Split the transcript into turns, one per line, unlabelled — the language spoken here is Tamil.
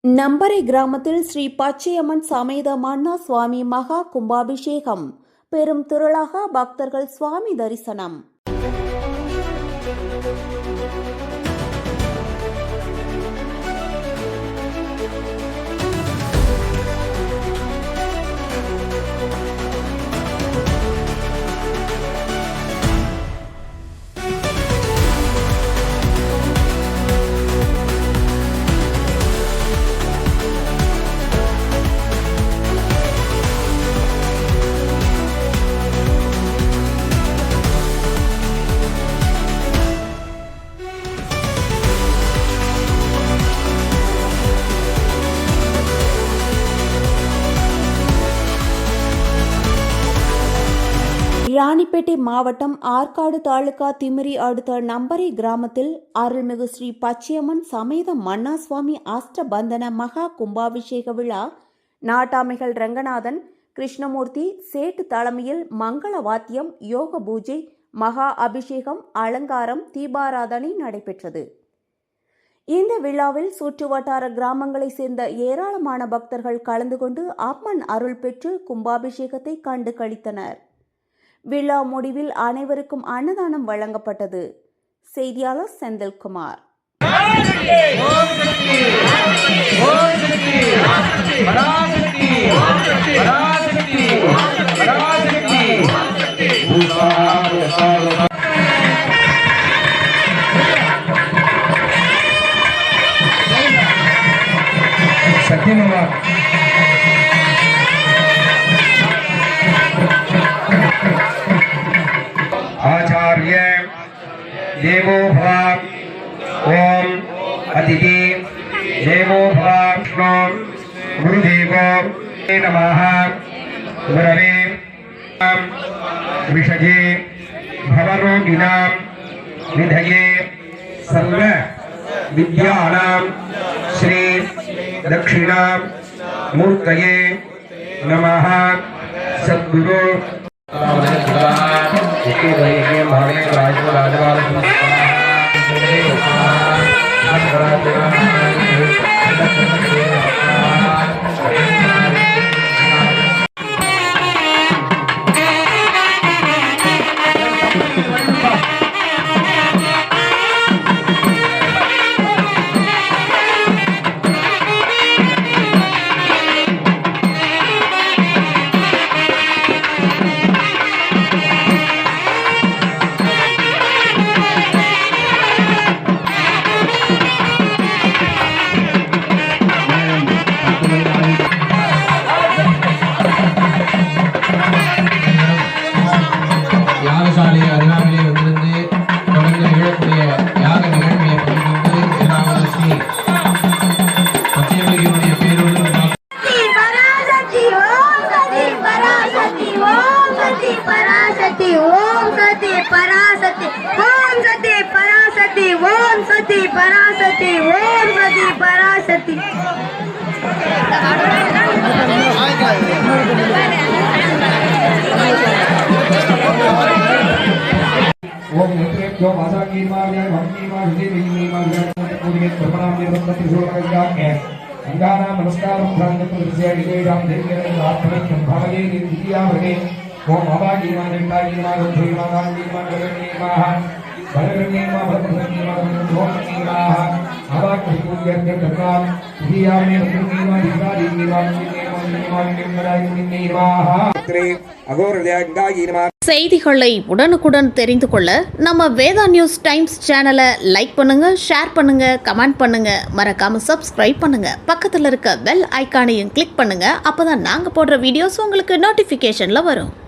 நம்பரை கிராமத்தில் ஸ்ரீ பச்சையம்மன் சமேத மன்னா சுவாமி மகா கும்பாபிஷேகம். பெரும் திரளாக பக்தர்கள் சுவாமி தரிசனம். ராணிப்பேட்டை மாவட்டம் ஆற்காடு தாலுகா திமிரி அடுத்த நம்பரை கிராமத்தில் அருள்மிகு ஸ்ரீ பச்சையம்மன் சமேத மன்னா சுவாமி அஷ்டபந்தன மகா கும்பாபிஷேக விழா நாட்டாமைகள் ரங்கநாதன் கிருஷ்ணமூர்த்தி சேட்டு தலைமையில் மங்கள வாத்தியம், யோக பூஜை, மகா அபிஷேகம், அலங்காரம், தீபாராதனை நடைபெற்றது. இந்த விழாவில் சுற்றுவட்டார கிராமங்களை சேர்ந்த ஏராளமான பக்தர்கள் கலந்து கொண்டு அம்மன் அருள் பெற்று கும்பாபிஷேகத்தை கண்டு களித்தனர். விழா முடிவில் அனைவருக்கும் அன்னதானம் வழங்கப்பட்டது. செய்தியாளர் செந்தில்குமார்.
சத்தியமா आचार्य देवो भव ओम अतिथि देवो भव विष्णु गुरुदेवो नमः गुरवे विषये भवरोगिणां निधये सर्व विद्यानां श्री दक्षिणा मूर्तये नमः. सद्गुरु யாகசாலை அருகாமையிலே வந்திருந்து தொடர்ந்து நிகழக்கூடிய யாக நிகழ்ச்சியை பகிர்ந்து ஸ்ரீ பச்சையம்மனுடைய பேரோடு ओम नेत्रेभ्यो वासागीर्मार्याय भक्तिमार्गे विनिमार्याय पूर्वे प्रणाम निर्वत्ति सोलकज्ञाके अंगाना नमस्कारं प्राणप्रतिष्ठे विजयराम देवकेन आत्मनं भावये दिव्यावगे ओम अभागीर्मार्याय भीमागांगीर्मार्याय भरगणेमा भद्रगणेमा भद्रगणेमा अभागीर्मार्याय धर्मां दिव्यावगे भद्रगणेमा
செய்திகளை உடனுக்குடன் தெரிந்து கொள்ள நம்ம வேதா நியூஸ் டைம்ஸ் சேனலை லைக் பண்ணுங்க, ஷேர் பண்ணுங்க, கமெண்ட் பண்ணுங்க, மறக்காம சப்ஸ்கிரைப் பண்ணுங்க. பக்கத்துல இருக்க பெல் ஐகானையும் கிளிக் பண்ணுங்க. அப்பதான் நாங்க போடுற வீடியோஸ் உங்களுக்கு நோட்டிபிகேஷன்ல வரும்.